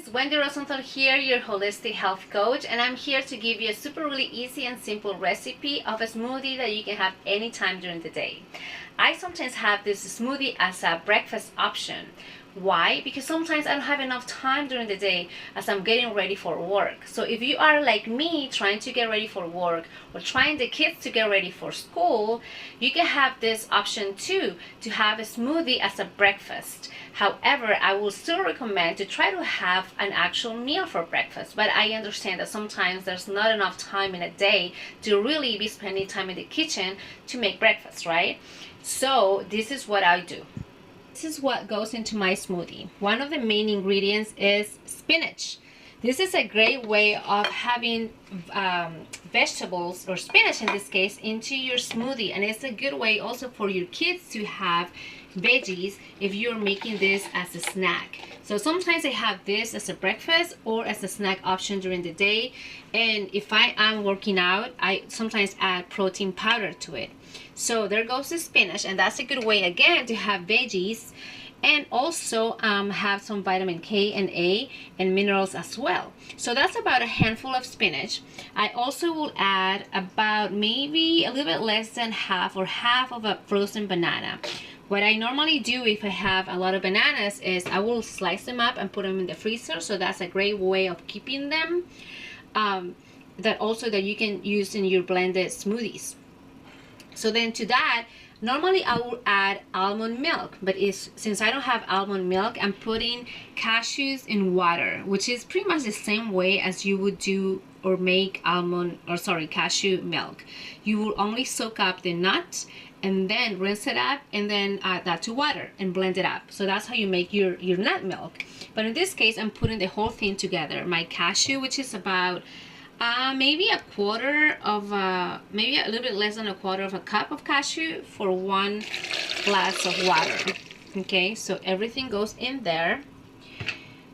friends, Wendy Rosenthal here, your holistic health coach, and I'm here to give you a super really easy and simple recipe of a smoothie that you can have anytime during the day. I sometimes have this smoothie as a breakfast option. Why? Because sometimes I don't have enough time during the day as I'm getting ready for work. So if you are like me, trying to get ready for work or trying the kids to get ready for school, you can have this option too, to have a smoothie as a breakfast. However, I will still recommend to try to have an actual meal for breakfast, but I understand that sometimes there's not enough time in a day to really be spending time in the kitchen to make breakfast, right? So this is what I do. This is what goes into my smoothie. One of the main ingredients is spinach. This is a great way of having vegetables, or spinach in this case, into your smoothie, and it's a good way also for your kids to have veggies if you're making this as a snack. So sometimes I have this as a breakfast or as a snack option during the day, and if I am working out, I sometimes add protein powder to it. So there goes the spinach, and that's a good way again to have veggies and also have some vitamin K and A and minerals as well. So that's about a handful of spinach. I also will add about maybe a little bit less than half or half of a frozen banana. What I normally do if I have a lot of bananas is I will slice them up and put them in the freezer. So that's a great way of keeping them. That you can use in your blended smoothies. So then to that, normally I will add almond milk, but since I don't have almond milk, I'm putting cashews in water, which is pretty much the same way as you would do or make cashew milk. You will only soak up the nut and then rinse it up and then add that to water and blend it up. So that's how you make your nut milk. But in this case, I'm putting the whole thing together. My cashew, which is about maybe a little bit less than a quarter of a cup of cashew for 1 glass of water. Okay, so everything goes in there.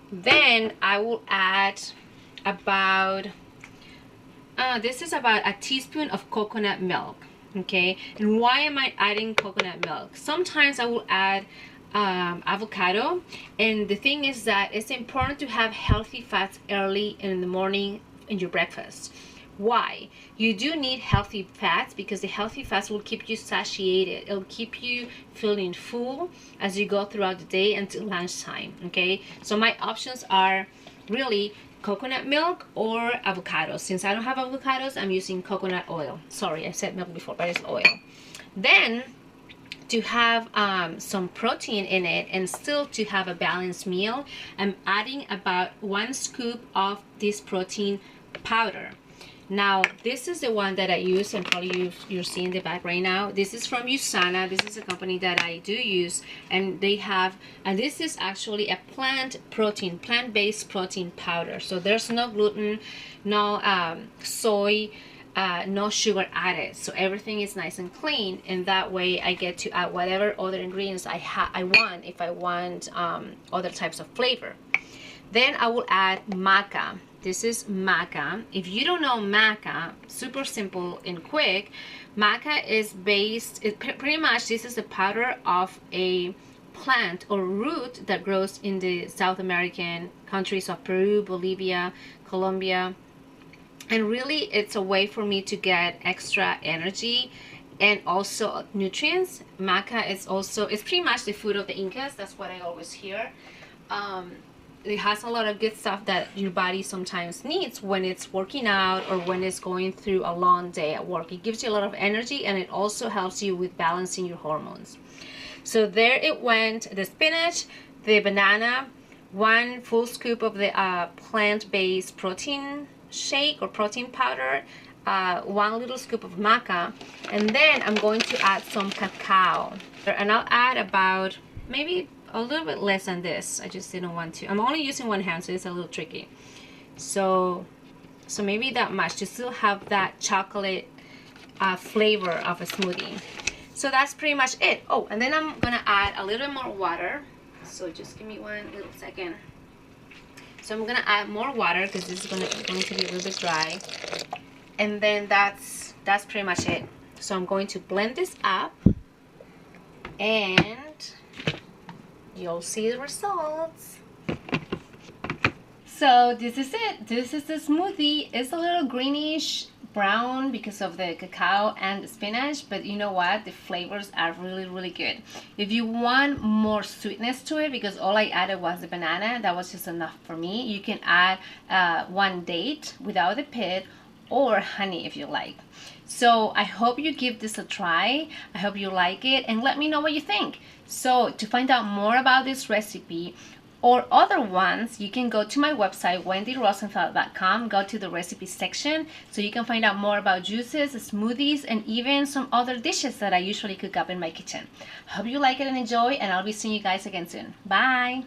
Then I will add about this is about a teaspoon of coconut milk. Okay, and why am I adding coconut milk? Sometimes I will add avocado, and the thing is that it's important to have healthy fats early in the morning in your breakfast. Why? You do need healthy fats because the healthy fats will keep you satiated. It'll keep you feeling full as you go throughout the day until lunchtime. Okay, so my options are really coconut milk or avocados. Since I don't have avocados, I'm using coconut oil. Sorry, I said milk before, but it's oil. Then to have some protein in it and still to have a balanced meal, I'm adding about 1 scoop of this protein powder. Now this is the one that I use, and probably you're seeing the back right now. This is from USANA. This is a company that I do use, and they have, and this is actually a plant-based protein powder. So there's no gluten, no soy, no sugar added, so everything is nice and clean, and that way I get to add whatever other ingredients I want, if I want other types of flavor. Then I will add maca. This is maca. If you don't know maca, super simple and quick. Maca is pretty much, this is the powder of a plant or root that grows in the South American countries of Peru, Bolivia, Colombia. And really, it's a way for me to get extra energy and also nutrients. Maca is it's pretty much the food of the Incas. That's what I always hear. It has a lot of good stuff that your body sometimes needs when it's working out or when it's going through a long day at work. It gives you a lot of energy, and it also helps you with balancing your hormones. So there it went, the spinach, the banana, 1 full scoop of the plant-based protein shake or protein powder, 1 little scoop of maca, and then I'm going to add some cacao, and I'll add about maybe a little bit less than this. I just didn't want to. I'm only using 1 hand, so it's a little tricky. So maybe that much to still have that chocolate flavor of a smoothie. So that's pretty much it. Oh, and then I'm gonna add a little more water. So just give me 1 little second. So I'm gonna add more water because this is going to be a little bit dry, and then that's pretty much it. So I'm going to blend this up, and you'll see the results. So this is it. This is the smoothie. It's a little greenish brown because of the cacao and the spinach, but you know what? The flavors are really good. If you want more sweetness to it, because all I added was the banana, that was just enough for me. You can add one date without the pit, or honey if you like. So I hope you give this a try. I hope you like it and let me know what you think. So to find out more about this recipe or other ones, you can go to my website wendyrosenthal.com, go to the recipe section so you can find out more about juices, smoothies, and even some other dishes that I usually cook up in my kitchen. Hope you like it and enjoy, and I'll be seeing you guys again soon. Bye!